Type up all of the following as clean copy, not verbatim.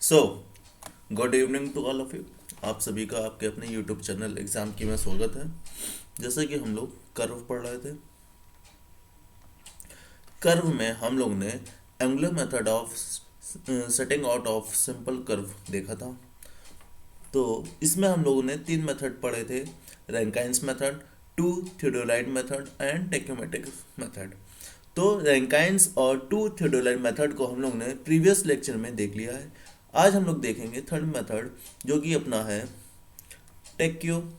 So good evening to all of you. आप सभी का आपके अपने यूट्यूब चैनल एग्ज़ाम की में स्वागत है। जैसे कि हम लोग कर्व पढ़ रहे थे, कर्व में हम लोग ने angular method of setting out of simple curve देखा था। तो इसमें हम लोगों ने तीन मेथड पढ़े थे, Rankine's method, two theodolite method and tacheometric method. तो रैंकाइंस और टू थियोडोलाइट मेथड को हम लोग ने प्रीवियस लेक्चर में देख लिया है। आज हम लोग देखेंगे थर्ड मेथड, जो कि अपना है टेक्योमेट्रिक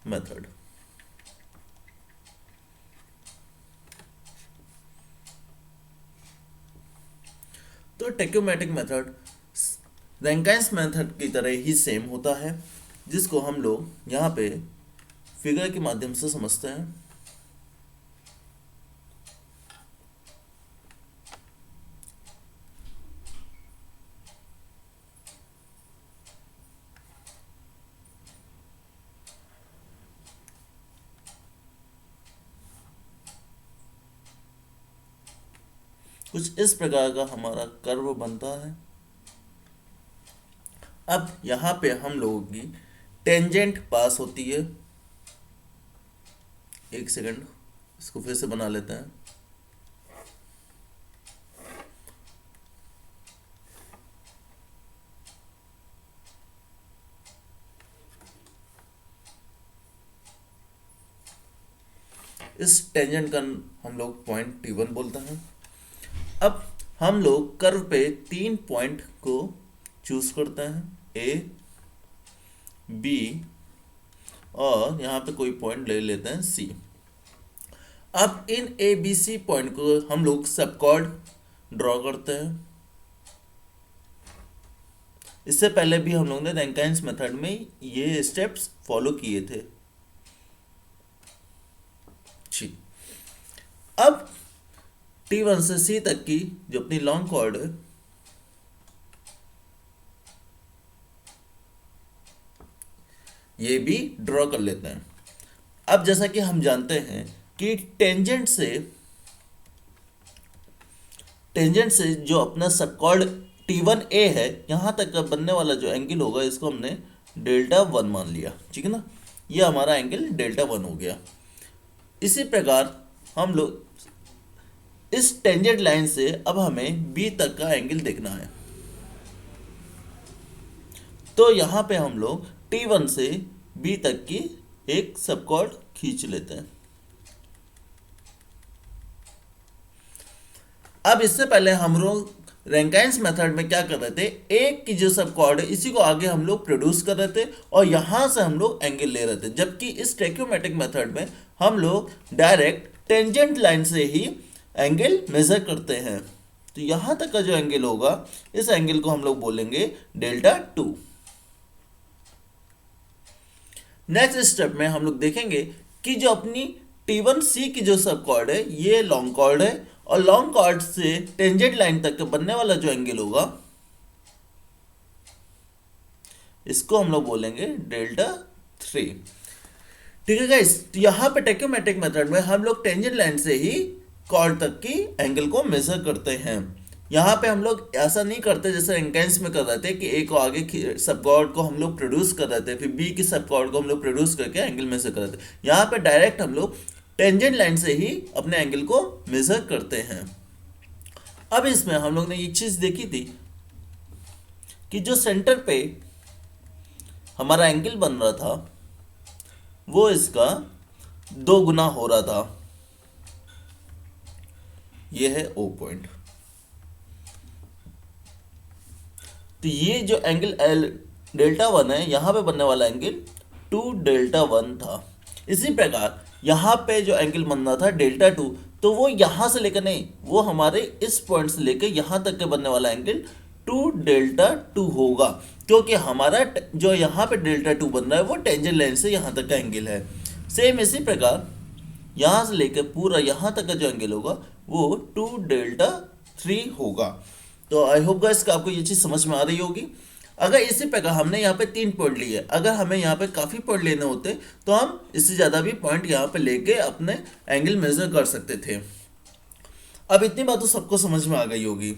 मेथड। तो टेक्योमेट्रिक मेथड रैंकाइंस मेथड की तरह ही सेम होता है, जिसको हम लोग यहाँ पे फिगर के माध्यम से समझते हैं। कुछ इस प्रकार का हमारा कर्व बनता है। अब यहाँ पे हम लोगों की टेंजेंट पास होती है। एक सेकंड, इसको फिर से बना लेते हैं। इस टेंजेंट का हम लोग पॉइंट T1 बोलते हैं। अब हम लोग कर्व पे तीन पॉइंट को चूज करते हैं, ए, बी और यहाँ पे कोई पॉइंट ले लेते हैं सी। अब इन ए बी सी पॉइंट को हम लोग सबकॉर्ड ड्रॉ करते हैं। इससे पहले भी हम लोग ने रैंकाइंस मेथड में ये स्टेप्स फॉलो किए थे। जी, अब T1 से C तक की जो अपनी लॉन्ग कॉर्ड है, ये भी ड्रॉ कर लेते हैं। अब जैसा कि हम जानते हैं कि टेंजेंट से जो अपना सबकॉर्ड T1A है, यहां तक का बनने वाला जो एंगल होगा, इसको हमने डेल्टा 1 मान लिया। ठीक है ना, ये हमारा एंगल डेल्टा 1 हो गया। इसी प्रकार हम लोग इस टेंजेंट लाइन से अब हमें बी तक का एंगल देखना है। तो यहां पे हम लोग T1 से बी तक की एक सबकॉर्ड खींच लेते हैं। अब इससे पहले हम लोग रैंकाइंस मेथड में क्या कर रहे थे, एक की जो सबकॉर्ड है इसी को आगे हम लोग प्रोड्यूस कर रहे थे और यहां से हम लोग एंगल ले रहे थे। जबकि इस टेक्योमेट्रिक मेथड में हम लोग डायरेक्ट टेंजेंट लाइन से ही एंगल मेजर करते हैं। तो यहां तक का जो एंगल होगा, इस एंगल को हम लोग बोलेंगे डेल्टा 2। नेक्स्ट स्टेप में हम लोग देखेंगे कि जो अपनी T1C की जो सब कॉर्ड है, ये लॉन्ग कॉर्ड है और लॉन्ग कॉर्ड से टेंजेंट लाइन तक का बनने वाला जो एंगल होगा, इसको हम लोग बोलेंगे डेल्टा 3। ठीक है गाइस, तो यहाँ पे टेक्योमेट्रिक मेथड में हम लोग टेंजेंट लाइन से ही कॉर्ड तक की एंगल को मेजर करते हैं। यहाँ पे हम लोग ऐसा नहीं करते जैसे रैंकाइंस में कर रहे थे कि ए को आगे सब कॉर्ड को हम लोग प्रोड्यूस कर रहे थे, फिर बी की सब कॉर्ड को हम लोग प्रोड्यूस करके एंगल मेजर कर रहे थे। यहाँ पे डायरेक्ट हम लोग टेंजेंट लाइन से ही अपने एंगल को मेजर करते हैं। अब इसमें हम लोग ने एक चीज देखी थी कि जो सेंटर पे हमारा एंगल बन रहा था, वो इसका 2 गुना हो रहा था। ये है O पॉइंट। तो ये जो एंगल L डेल्टा 1 है, यहां पे बनने वाला एंगल 2 डेल्टा 1 था। इसी प्रकार यहां पे जो एंगल बन रहा था डेल्टा 2, तो वो यहां से लेकर नहीं, वो हमारे इस पॉइंट से लेकर यहां तक के बनने वाला एंगल 2 डेल्टा 2 होगा, क्योंकि हमारा जो यहाँ पे डेल्टा 2 बन रहा है वो टेंजेंट लाइन से यहाँ तक का एंगल है। सेम इसी प्रकार यहाँ से लेकर पूरा यहाँ तक का जो एंगल होगा वो 2 डेल्टा 3 होगा। तो आई होप गाइस कि आपको ये चीज़ समझ में आ रही होगी। अगर इसी प्रकार हमने यहाँ पे 3 पॉइंट लिए, अगर हमें यहाँ पे काफ़ी पॉइंट लेने होते तो हम इससे ज़्यादा भी पॉइंट यहाँ पे लेके अपने एंगल मेजर कर सकते थे। अब इतनी बात तो सबको समझ में आ गई होगी।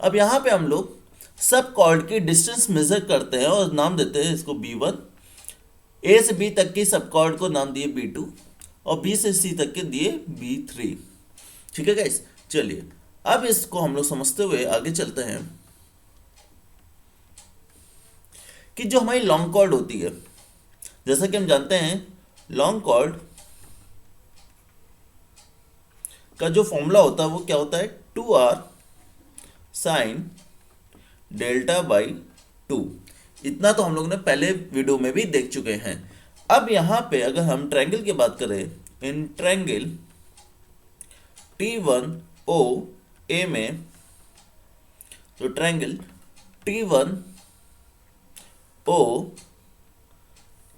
अब यहाँ पे हम लोग सब कॉर्ड की डिस्टेंस मेजर करते हैं और नाम देते हैं इसको B1। ए से बी तक की सब कॉर्ड को नाम दिए B2 और बी से सी तक के दिए B3। ठीक है गाइस, चलिए अब इसको हम लोग समझते हुए आगे चलते हैं कि जो हमारी लॉन्ग कॉर्ड होती है, जैसा कि हम जानते हैं लॉन्ग कॉर्ड का जो फॉर्मूला होता है वो क्या होता है, 2r साइन डेल्टा बाई 2। इतना तो हम लोग ने पहले वीडियो में भी देख चुके हैं। अब यहाँ पे अगर हम ट्रायंगल की बात करें, इन ट्रायंगल T1O A में, तो ट्रायंगल T1O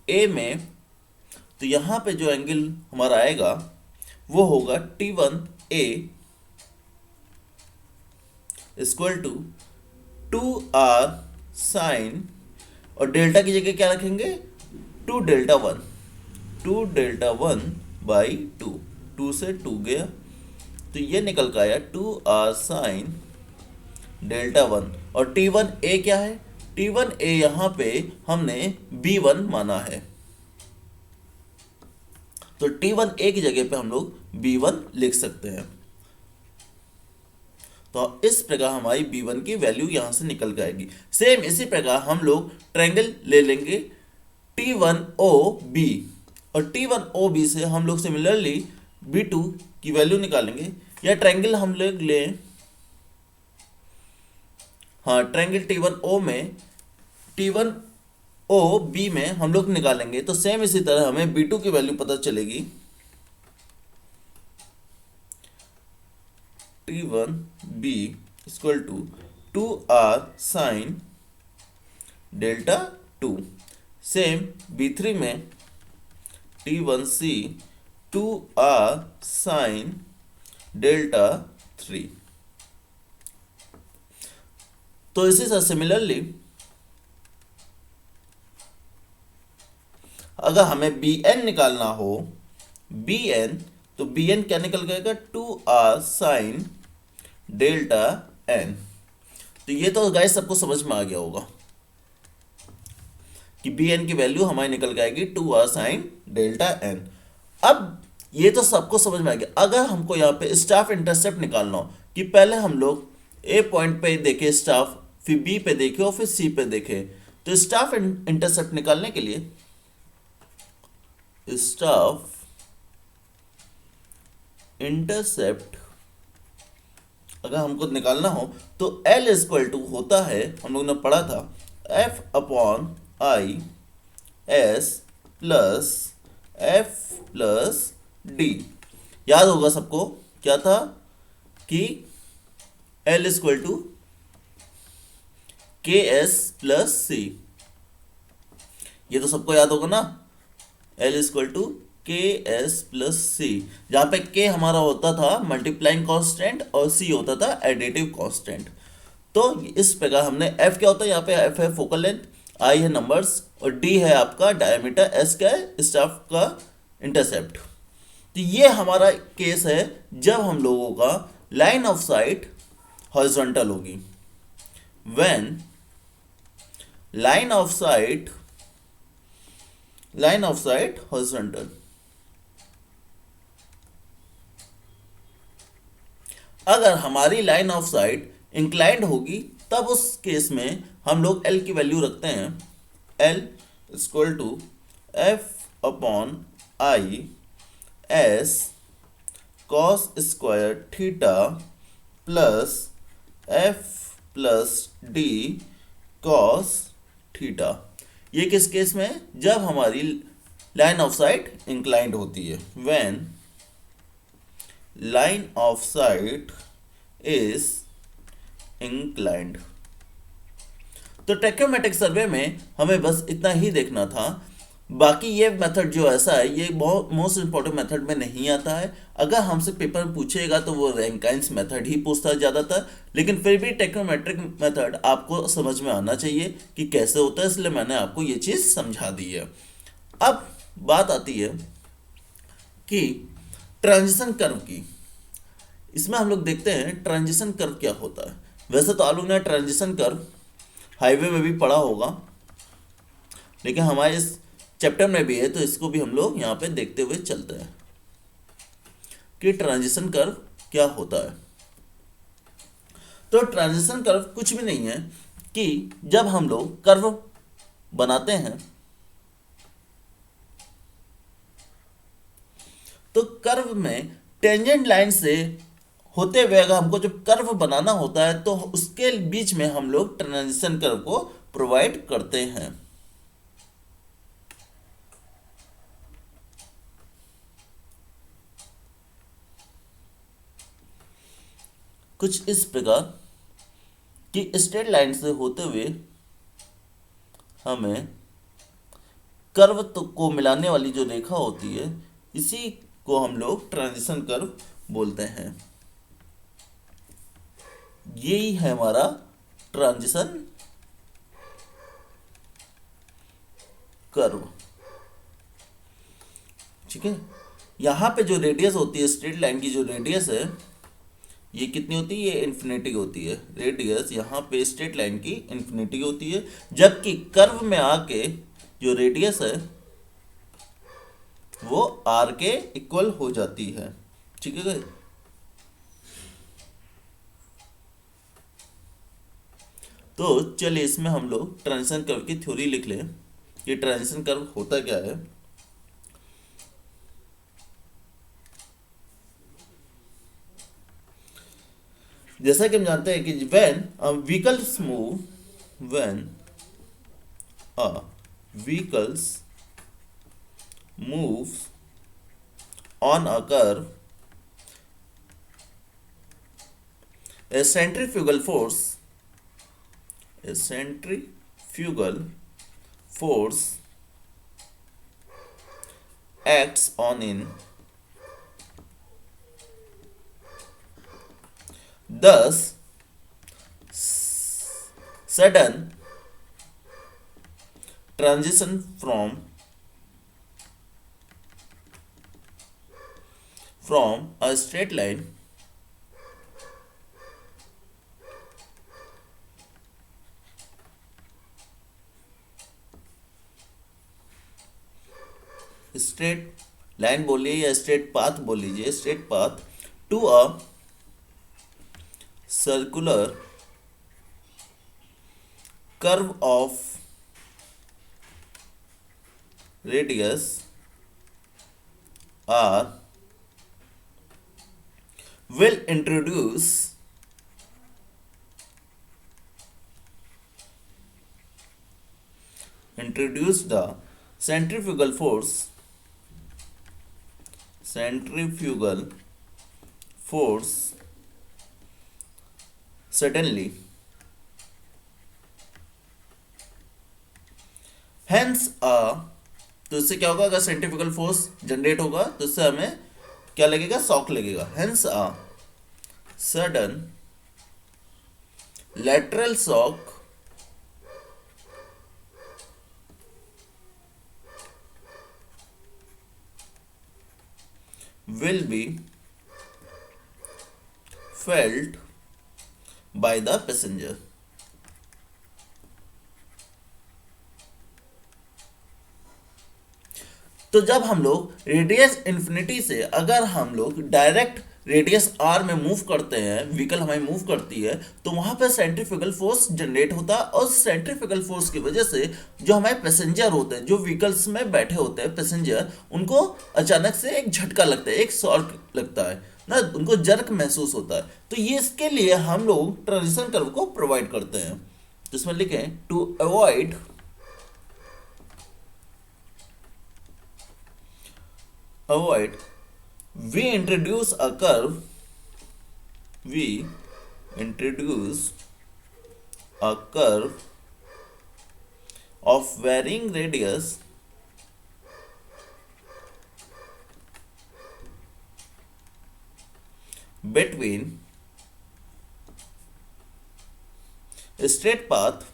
A में, तो यहाँ पे जो एंगल हमारा आएगा वो होगा T1A equal to 2r sine, और डेल्टा की जगह क्या रखेंगे, 2 डेल्टा 1, 2 डेल्टा 1 बाई 2, 2 से 2 गया तो ये निकल का आया 2r साइन डेल्टा 1। और T1A क्या है, T1A यहाँ पे हमने B1 माना है, तो T1A की जगह पे हम लोग B1 लिख सकते हैं। तो इस प्रकार हमारी B1 की वैल्यू यहां से निकल के आएगी। सेम इसी प्रकार हम लोग ट्रायंगल ले लेंगे T1OB, और T1OB से हम लोग सिमिलरली B2 की वैल्यू निकालेंगे। या ट्रायंगल हम लोग लें, हाँ ट्रायंगल T1O में, T1OB में हम लोग निकालेंगे, तो सेम इसी तरह हमें B2 की वैल्यू पता चलेगी, T1B equal to 2r sine delta 2। Same B3 में T1C 2r साइन डेल्टा 3। तो इसी से सिमिलरली अगर हमें Bn निकालना हो, Bn, तो Bn क्या निकल जाएगा, 2r साइन डेल्टा n। तो ये तो गाइस सबको समझ में आ गया होगा कि Bn की वैल्यू हमारी निकल जाएगी 2r साइन डेल्टा n। अब ये तो सबको समझ में आ गया। अगर हमको यहाँ पे स्टाफ इंटरसेप्ट निकालना हो कि पहले हम लोग A पॉइंट पे देखे स्टाफ, फिर B पे देखे और फिर C पे देखे, तो स्टाफ इंटरसेप्ट निकालने के लिए स्टाफ इंटरसेप्ट अगर हमको निकालना हो तो L इक्वल टू होता है, हम लोग ने पढ़ा था, F upon I S plus F plus D। याद होगा सबको क्या था कि L equal to KS plus C। ये तो सबको याद होगा ना, L equal to KS plus C, जहाँ पे K हमारा होता था मल्टीप्लाइंग कांस्टेंट और C होता था एडिटिव कांस्टेंट। तो इस प्रकार हमने F क्या होता है, यहाँ पे F है फोकल लेंथ, I है नंबर्स और D है आपका डायमीटर, S क्या है स्टाफ का इंटरसेप्ट। तो ये हमारा केस है जब हम लोगों का लाइन ऑफ साइट हॉरिजॉन्टल होगी। When line of site horizontal, अगर हमारी लाइन ऑफ साइट इंक्लाइंड होगी तब उस केस में हम लोग L की वैल्यू रखते हैं, L equal to F upon I S cos square theta plus F plus D cos theta. ये किस केस में, जब हमारी लाइन ऑफ साइट इंक्लाइंड होती है, when line of site is inclined. तो ट्रैक्योमेट्रिक सर्वे में हमें बस इतना ही देखना था। बाकी ये मेथड जो ऐसा है ये बहुत मोस्ट इंपॉर्टेंट मेथड में नहीं आता है। अगर हमसे पेपर में पूछेगा तो वो रैंकाइंस मेथड ही पूछता है ज़्यादातर, लेकिन फिर भी ट्रैक्योमेट्रिक मेथड आपको समझ में आना चाहिए कि कैसे होता है, इसलिए मैंने आपको ये चीज़ समझा दी है। अब बात आती है कि ट्रांजिशन कर्व की। इसमें हम लोग देखते हैं ट्रांजिशन कर्व क्या होता है। वैसे तो आप लोग ने ट्रांजिशन कर्व हाईवे में भी पढ़ा होगा, लेकिन हमारे इस चैप्टर में भी है तो इसको भी हम लोग यहाँ पे देखते हुए चलते हैं कि ट्रांजिशन कर्व क्या होता है। तो ट्रांजिशन कर्व कुछ भी नहीं है कि जब हम लोग कर्व बनाते हैं तो कर्व में टेंजेंट लाइन से होते हुए अगर हमको जब कर्व बनाना होता है तो उसके बीच में हम लोग ट्रांजिशन कर्व को प्रोवाइड करते हैं। कुछ इस प्रकार कि स्ट्रेट लाइन से होते हुए हमें कर्व तो को मिलाने वाली जो रेखा होती है, इसी को हम लोग ट्रांजिशन कर्व बोलते हैं। यही है हमारा ट्रांजिशन कर्व। ठीक है, यहाँ पे जो रेडियस होती है स्ट्रेट लाइन की, जो रेडियस है ये कितनी होती है, ये इन्फिनिटी होती है। रेडियस यहाँ पे स्ट्रेट लाइन की इन्फिनिटी होती है, जबकि कर्व में आके जो रेडियस है वो आर के इक्वल हो जाती है। ठीक है guys? तो चलिए इसमें हम लोग ट्रांजिशन कर्व की थ्योरी लिख लें कि ट्रांजिशन कर्व होता क्या है। जैसा कि हम जानते हैं कि when a vehicles move on a curve, a centrifugal force a centrifugal force acts on in, thus sudden transition from a straight line straight line बोलिए या स्ट्रेट पाथ बोल लीजिए, straight path to a circular curve of radius r will introduce the centrifugal force suddenly, hence तो इससे क्या होगा, अगर centrifugal force generate होगा तो इससे हमें क्या लगेगा, शॉक लगेगा। Hence sudden lateral shock will be felt by the passenger। तो जब हम लोग रेडियस इन्फिनिटी से अगर हम लोग डायरेक्ट रेडियस आर में मूव करते हैं, व्हीकल हमारी मूव करती है, तो वहां पर सेंट्रीफ्यूगल फोर्स जनरेट होता है और सेंट्रीफ्यूगल फोर्स की वजह से जो हमारे पैसेंजर होते हैं, जो व्हीकल्स में बैठे होते हैं पैसेंजर, उनको अचानक से एक झटका लगता है, एक शॉक लगता है ना, उनको जर्क महसूस होता है। तो ये इसके लिए हम लोग ट्रांजिशन कर्व को प्रोवाइड करते हैं। तो इसमें लिखें to avoid we introduce a curve we introduce a curve of varying radius between a straight path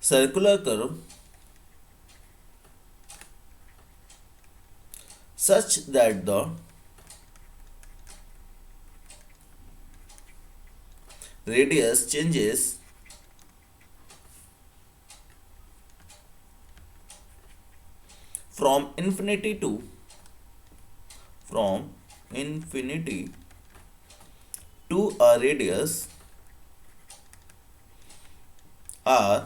circular curve such that the radius changes from infinity to from infinity to a radius r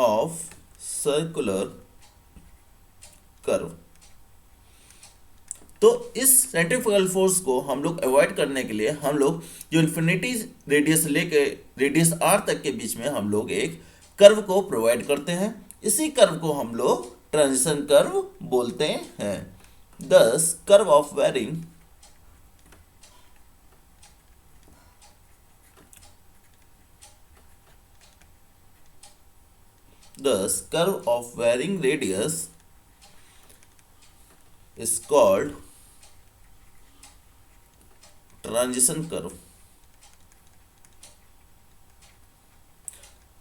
of circular curve। तो इस centrifugal force को हम लोग avoid करने के लिए हम लोग जो इन्फिनिटी रेडियस लेके रेडियस आर तक के बीच में हम लोग एक कर्व को प्रोवाइड करते हैं। इसी कर्व को हम लोग ट्रांजिशन कर्व बोलते हैं। This curve of varying radius is called transition curve.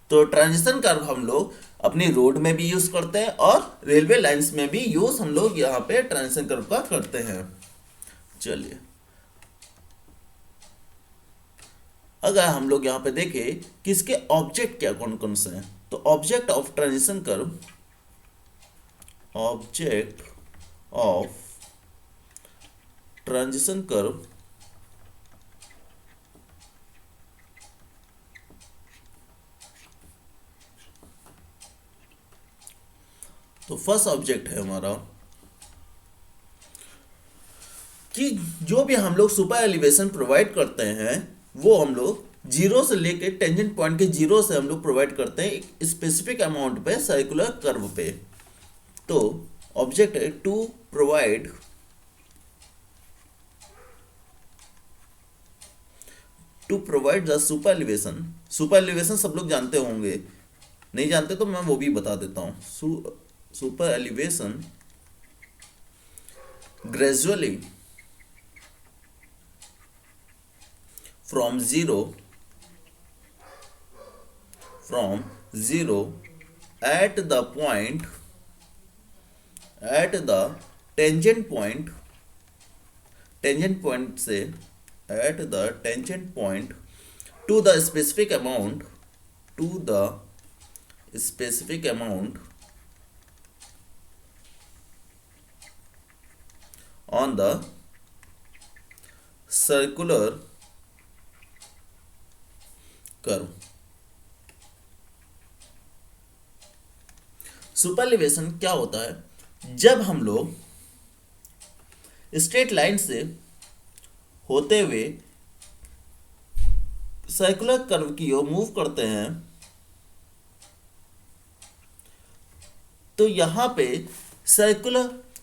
तो ट्रांजिशन कर्व हम लोग अपनी रोड में भी यूज करते हैं और रेलवे लाइंस में भी यूज हम लोग यहाँ पे ट्रांजिशन कर्व का करते हैं। चलिए अगर हम लोग यहाँ पे देखें कि इसके ऑब्जेक्ट क्या कौन कौन से हैं, तो ऑब्जेक्ट ऑफ ट्रांजिशन कर्व तो फर्स्ट ऑब्जेक्ट है हमारा कि जो भी हम लोग सुपर एलिवेशन प्रोवाइड करते हैं वो हम लोग जीरो से लेके टेंजेंट पॉइंट के जीरो से हम लोग प्रोवाइड करते हैं एक स्पेसिफिक अमाउंट पे सर्कुलर कर्व पे। तो ऑब्जेक्ट है to provide the super elevation. Super elevation सब लोग जानते होंगे, नहीं जानते तो मैं वो भी बता देता हूं। Super elevation gradually from zero at the tangent point से at the tangent point to the specific amount on the circular curve। Super elevation क्या होता है, जब हम लोग स्ट्रेट लाइन से होते हुए सर्कुलर कर्व की ओर मूव करते हैं तो यहां पे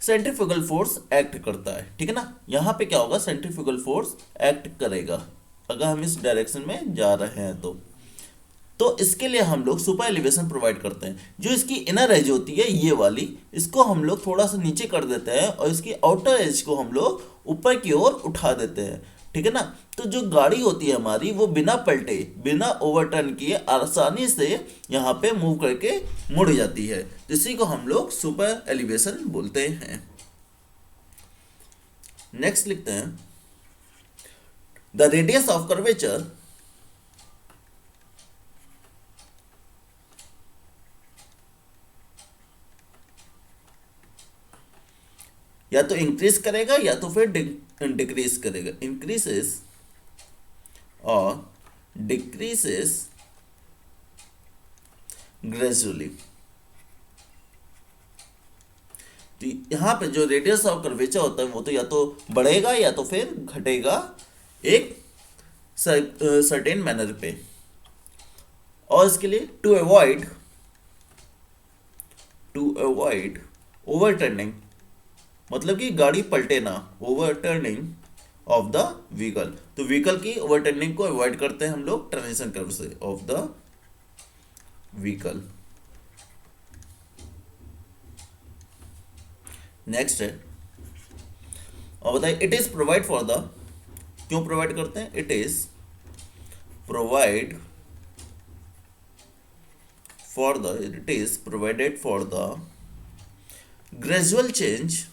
सेंट्रीफ्यूगल फोर्स एक्ट करता है, ठीक है ना। यहां पे क्या होगा, सेंट्रीफ्यूगल फोर्स एक्ट करेगा अगर हम इस डायरेक्शन में जा रहे हैं तो इसके लिए हम लोग सुपर एलिवेशन प्रोवाइड करते हैं। जो इसकी इनर एज होती है ये वाली, इसको हम लोग थोड़ा सा नीचे कर देते हैं और इसकी आउटर एज को हम लोग ऊपर की ओर उठा देते हैं, ठीक है ना। तो जो गाड़ी होती है हमारी वो बिना पलटे बिना ओवरटर्न किए आसानी से यहाँ पे मूव करके मुड़ जाती है, इसी को हम लोग सुपर एलिवेशन बोलते हैं। नेक्स्ट लिखते हैं द रेडियस ऑफ कर्वेचर या तो इंक्रीज करेगा या तो फिर डिक्रीज करेगा, इंक्रीजेस और डिक्रीजेस ग्रेजुअली। तो यहां पे जो रेडियस ऑफ कर्वेचर होता है वो तो या तो बढ़ेगा या तो फिर घटेगा एक सर्टेन मैनर पे। और इसके लिए टू अवॉइड ओवरटर्निंग, मतलब कि गाड़ी पलटे ना, ओवरटर्निंग ऑफ द व्हीकल। तो व्हीकल की ओवरटर्निंग को अवॉइड करते हैं हम लोग ट्रांजिशन कर्व से, ऑफ द व्हीकल। नेक्स्ट है और बताइए it is provide for the, क्यों प्रोवाइड करते हैं, it is provided for the gradual change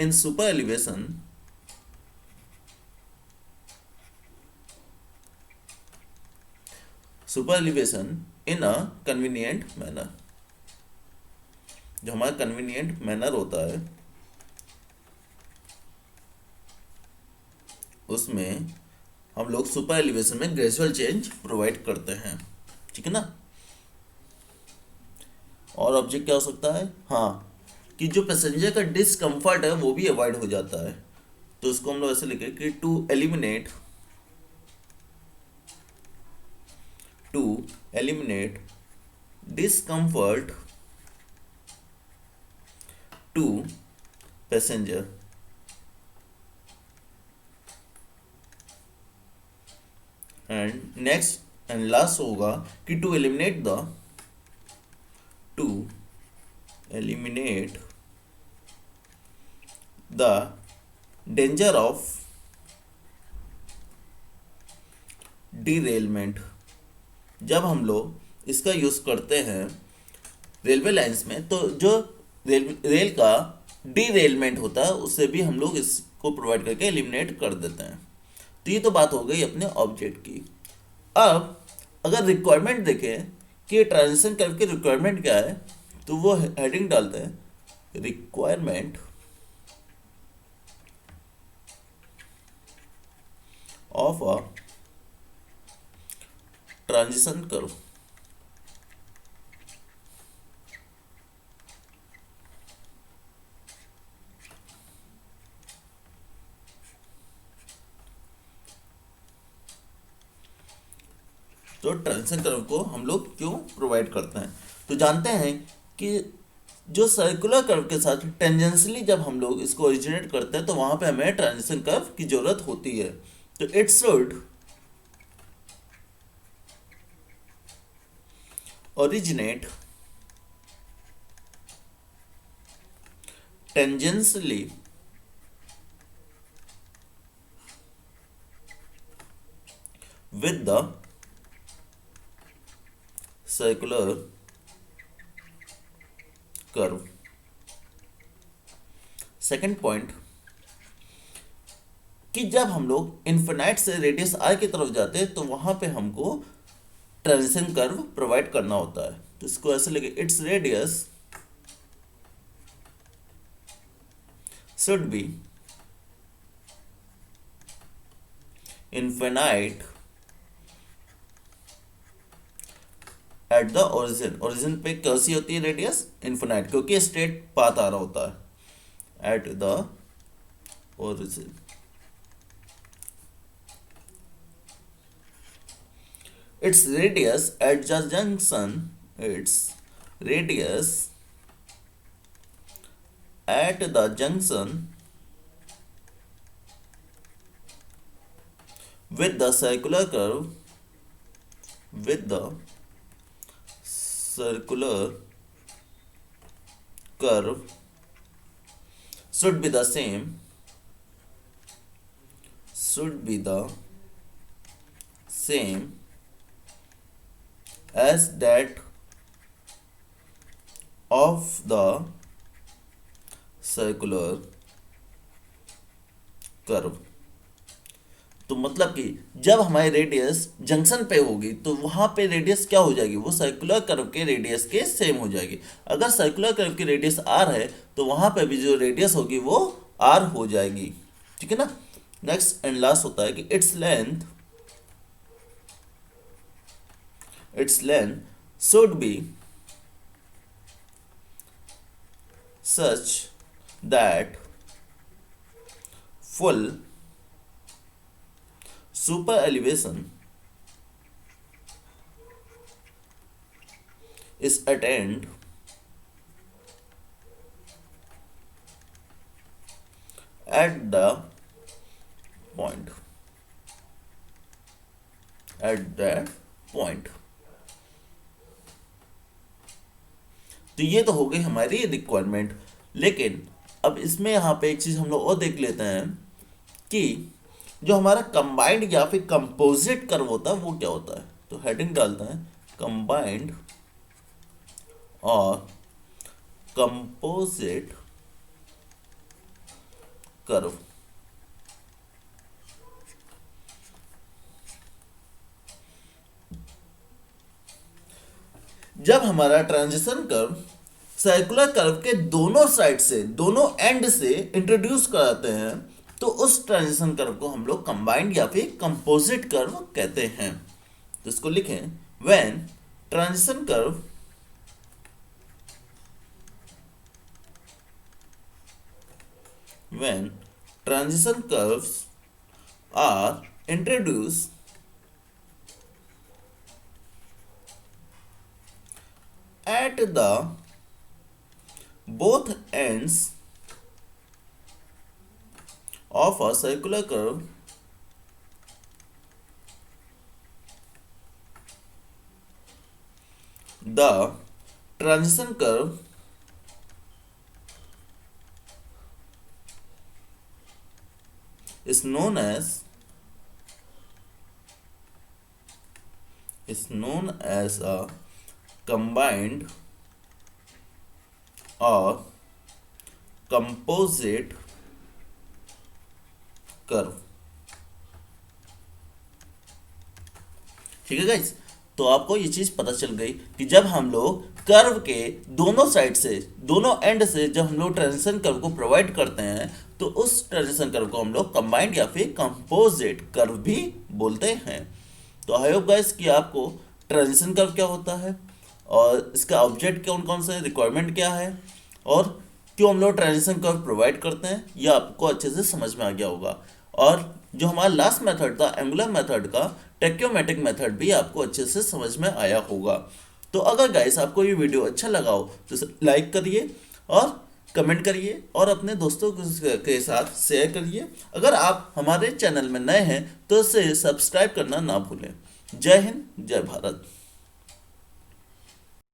in super elevation in a convenient manner. जो हमारा कन्वीनियंट मैनर होता है उसमें हम लोग सुपर एलिवेशन में ग्रेजुअल चेंज प्रोवाइड करते हैं, ठीक है ना। और ऑब्जेक्ट क्या हो सकता है, हाँ, कि जो पैसेंजर का डिसकंफर्ट है वो भी अवॉइड हो जाता है। तो इसको हम लोग ऐसे लिखे कि to eliminate discomfort to passenger and next and last होगा कि to eliminate the danger of derailment. जब हम लोग इसका यूज करते हैं रेलवे लाइंस में तो जो रेल का डीरेलमेंट होता है उससे भी हम लोग इसको प्रोवाइड करके एलिमिनेट कर देते हैं। तो ये तो बात हो गई अपने ऑब्जेक्ट की। अब अगर रिक्वायरमेंट देखें कि ट्रांजिशन कर्व की रिक्वायरमेंट क्या है, तो वो हेडिंग डालते हैं requirement of a transition curve. तो ट्रांजिशन कर्व को हम लोग क्यों प्रोवाइड करते हैं, तो जानते हैं कि जो सर्कुलर कर्व के साथ टेंजेंशियली जब हम लोग इसको ओरिजिनेट करते हैं तो वहां पे हमें ट्रांजिशन कर्व की जरूरत होती है। तो it should originate tangentially with the circular curve। Second point कि जब हम लोग इन्फिनाइट से रेडियस आर की तरफ जाते हैं तो वहां पे हमको ट्रांजिशन कर्व प्रोवाइड करना होता है। तो इसको ऐसे लिखे its radius should be infinite at the origin पे कैसी होती है रेडियस इन्फिनाइट, क्योंकि स्ट्रेट पाथ आ रहा होता है at the origin. its radius at the junction its radius at the junction with the circular curve should be the same as that of the circular curve। तो मतलब कि जब हमारी radius junction पे होगी तो वहां पे रेडियस क्या हो जाएगी, वो सर्कुलर कर्व के रेडियस के सेम हो जाएगी। अगर सर्कुलर कर्व की रेडियस आर है तो वहां पे भी जो रेडियस होगी वो आर हो जाएगी, ठीक है ना। नेक्स्ट एंड लास्ट होता है कि it's length should be such that full super elevation is attained at that point। तो ये तो हो गई हमारी रिक्वायरमेंट। लेकिन अब इसमें यहाँ पे एक चीज़ हम लोग और देख लेते हैं कि जो हमारा कंबाइंड या फिर कंपोजिट कर्व होता है वो क्या होता है। तो हेडिंग डालते हैं कंबाइंड और कंपोजिट कर्व। जब हमारा ट्रांजिशन कर्व सर्कुलर कर्व के दोनों साइड से, दोनों एंड से इंट्रोड्यूस कराते हैं, तो उस ट्रांजिशन कर्व को हम लोग कंबाइंड या फिर कंपोजिट कर्व कहते हैं। तो इसको लिखें, when transition curve when transition curves are introduced at the both ends of a circular curve, the transition curve is known as a combined or composite curve. ठीक है गाइस, तो आपको ये चीज पता चल गई कि जब हम लोग कर्व के दोनों साइड से, दोनों एंड से जब हम लोग ट्रांजिशन कर्व को प्रोवाइड करते हैं, तो उस ट्रांजिशन कर्व को हम लोग कंबाइंड या फिर कंपोजिट कर्व भी बोलते हैं। तो आई होप गाइस कि आपको ट्रांजिशन कर्व क्या होता है और इसका ऑब्जेक्ट कौन कौन से, रिक्वायरमेंट क्या है और क्यों हम लोग ट्रांजिशन कर्व प्रोवाइड करते हैं, यह आपको अच्छे से समझ में आ गया होगा। और जो हमारा लास्ट मेथड था एंगुलर मेथड का, टेक्योमेट्रिक मेथड भी आपको अच्छे से समझ में आया होगा। तो अगर गाइस आपको ये वीडियो अच्छा लगा हो तो लाइक करिए और कमेंट करिए और अपने दोस्तों के साथ शेयर करिए। अगर आप हमारे चैनल में नए हैं तो इसे सब्सक्राइब करना ना भूलें। जय हिंद, जय भारत।